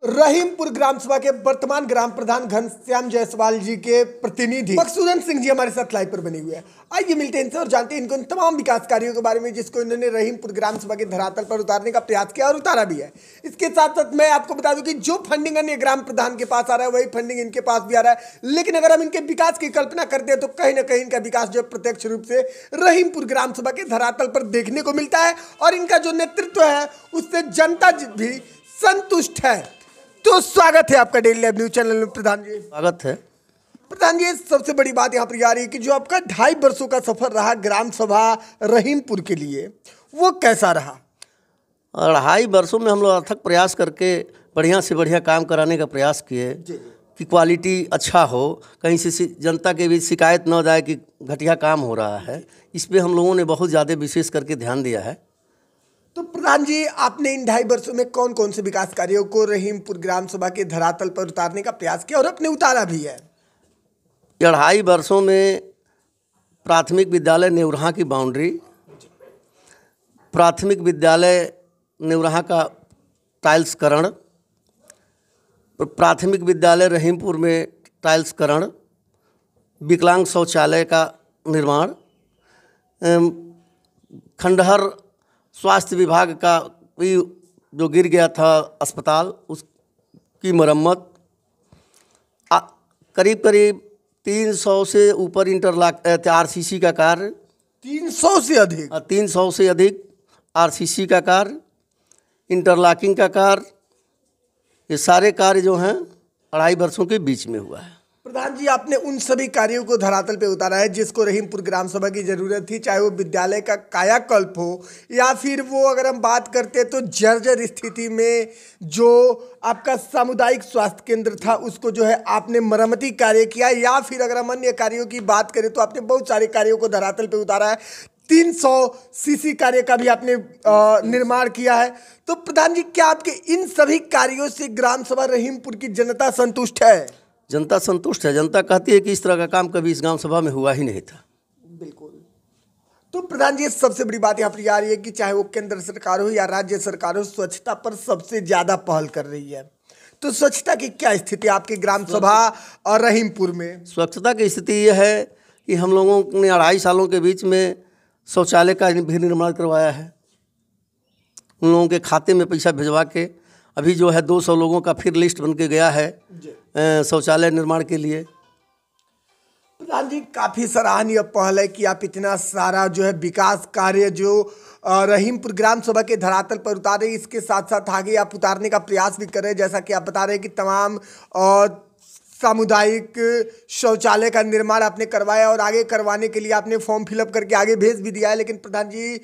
रहीमपुर ग्राम सभा के वर्तमान ग्राम प्रधान घनश्याम जायसवाल जी के प्रतिनिधि मकसूदन सिंह जी हमारे साथ लाइव पर बने हुए हैं। आइए मिलते हैं इनसे और जानते हैं इनको इन तमाम विकास कार्यों के बारे में जिसको इन्होंने रहीमपुर ग्राम सभा के धरातल पर उतारने का प्रयास किया और उतारा भी है। इसके साथ साथ मैं आपको बता दूं कि जो फंडिंग अन्य ग्राम प्रधान के पास आ रहा है वही फंडिंग इनके पास भी आ रहा है। लेकिन अगर हम इनके विकास की कल्पना करते हैं तो कहीं ना कहीं इनका विकास जो प्रत्यक्ष रूप से रहीमपुर ग्राम सभा के धरातल पर देखने को मिलता है और इनका जो नेतृत्व है उससे जनता भी संतुष्ट है। तो स्वागत है आपका डेली लाइव न्यूज चैनल में प्रधान जी। स्वागत है प्रधान जी, सबसे बड़ी बात यहाँ पर आ रही है कि जो आपका 2.5 वर्षों का सफर रहा ग्राम सभा रहीमपुर के लिए वो कैसा रहा? 2.5 वर्षों में हम लोग अथक प्रयास करके बढ़िया से बढ़िया काम कराने का प्रयास किए कि क्वालिटी अच्छा हो, कहीं से जनता के बीच शिकायत न जाए कि घटिया काम हो रहा है। इस पर हम लोगों ने बहुत ज़्यादा विशेष करके ध्यान दिया है। तो प्रधान जी, आपने इन 2.5 वर्षों में कौन कौन से विकास कार्यों को रहीमपुर ग्राम सभा के धरातल पर उतारने का प्रयास किया और अपने उतारा भी है? 2.5 वर्षों में प्राथमिक विद्यालय नेवरहा की बाउंड्री, प्राथमिक विद्यालय नेवरहा का टाइल्सकरण, प्राथमिक विद्यालय रहीमपुर में टाइल्सकरण, विकलांग शौचालय का निर्माण, खंडहर स्वास्थ्य विभाग का भी जो गिर गया था अस्पताल उसकी मरम्मत, करीब करीब 300 से ऊपर इंटरलॉक आरसीसी का कार्य, 300 से अधिक 300 से अधिक आरसीसी का कार्य, इंटरलॉकिंग का कार्य, ये सारे कार्य जो हैं 2.5 वर्षों के बीच में हुआ है। प्रधान जी, आपने उन सभी कार्यों को धरातल पे उतारा है जिसको रहीमपुर ग्राम सभा की जरूरत थी, चाहे वो विद्यालय का कायाकल्प हो या फिर वो अगर हम बात करते तो जर्जर स्थिति में जो आपका सामुदायिक स्वास्थ्य केंद्र था उसको जो है आपने मरम्मती कार्य किया, या फिर अगर हम अन्य कार्यों की बात करें तो आपने बहुत सारे कार्यों को धरातल पे उतारा है। 300 सीसी कार्य का भी आपने निर्माण किया है। तो प्रधान जी, क्या आपके इन सभी कार्यों से ग्राम सभा रहीमपुर की जनता संतुष्ट है? जनता संतुष्ट है। जनता कहती है कि इस तरह का काम कभी इस ग्राम सभा में हुआ ही नहीं था। बिल्कुल। तो प्रधान जी, सबसे बड़ी बात यहाँ पर आ रही है कि चाहे वो केंद्र सरकार हो या राज्य सरकार हो, स्वच्छता पर सबसे ज़्यादा पहल कर रही है। तो स्वच्छता की क्या स्थिति आपके ग्राम सभा और रहीमपुर में? स्वच्छता की स्थिति यह है कि हम लोगों ने 2.5 सालों के बीच में शौचालय का भी निर्माण करवाया है। उन लोगों के खाते में पैसा भिजवा के अभी जो है 200 लोगों का फिर लिस्ट बन के गया है शौचालय निर्माण के लिए। प्रधान जी, काफ़ी सराहनीय पहल है कि आप इतना सारा जो है विकास कार्य जो रहीमपुर ग्राम सभा के धरातल पर उतारे, इसके साथ साथ आगे आप उतारने का प्रयास भी कर रहे हैं। जैसा कि आप बता रहे हैं कि तमाम सामुदायिक शौचालय का निर्माण आपने करवाया और आगे करवाने के लिए आपने फॉर्म फिलअप करके आगे भेज भी दिया है। लेकिन प्रधान जी,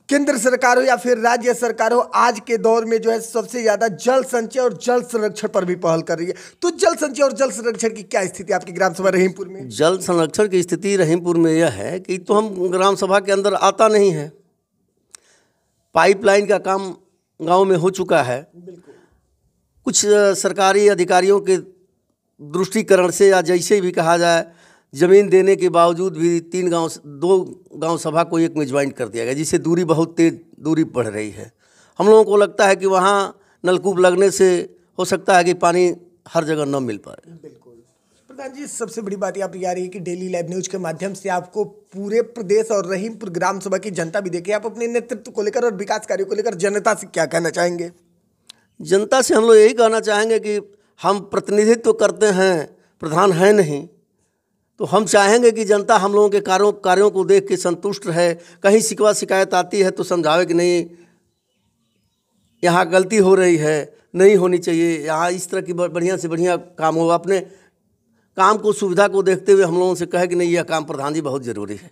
केंद्र सरकार हो या फिर राज्य सरकार हो, आज के दौर में जो है सबसे ज़्यादा जल संचय और जल संरक्षण पर भी पहल कर रही है। तो जल संचय और जल संरक्षण की क्या स्थिति आपकी ग्राम सभा रहीमपुर में? जल संरक्षण की स्थिति रहीमपुर में यह है कि तो हम ग्राम सभा के अंदर आता नहीं है। पाइपलाइन का काम गांव में हो चुका है। कुछ सरकारी अधिकारियों के दृष्टिकरण से या जैसे भी कहा जाए, ज़मीन देने के बावजूद भी 2 गांव सभा को एक में ज्वाइंट कर दिया गया, जिससे दूरी बहुत तेज दूरी बढ़ रही है। हम लोगों को लगता है कि वहाँ नलकूप लगने से हो सकता है कि पानी हर जगह न मिल पाए। बिल्कुल। प्रधान जी, सबसे बड़ी बात यहाँ पर आ रही है कि डेली लाइव न्यूज के माध्यम से आपको पूरे प्रदेश और रहीमपुर ग्राम सभा की जनता भी देखे। आप अपने नेतृत्व को लेकर और विकास कार्यों को लेकर जनता से क्या कहना चाहेंगे? जनता से हम लोग यही कहना चाहेंगे कि हम प्रतिनिधित्व करते हैं, प्रधान हैं नहीं, तो हम चाहेंगे कि जनता हम लोगों के कार्यों को देख के संतुष्ट रहे। कहीं शिकवा शिकायत आती है तो समझावे कि नहीं, यहाँ गलती हो रही है, नहीं होनी चाहिए, यहाँ इस तरह की बढ़िया से बढ़िया काम हो। अपने काम को सुविधा को देखते हुए हम लोगों से कहे कि नहीं, यह काम प्रधान जी बहुत ज़रूरी है।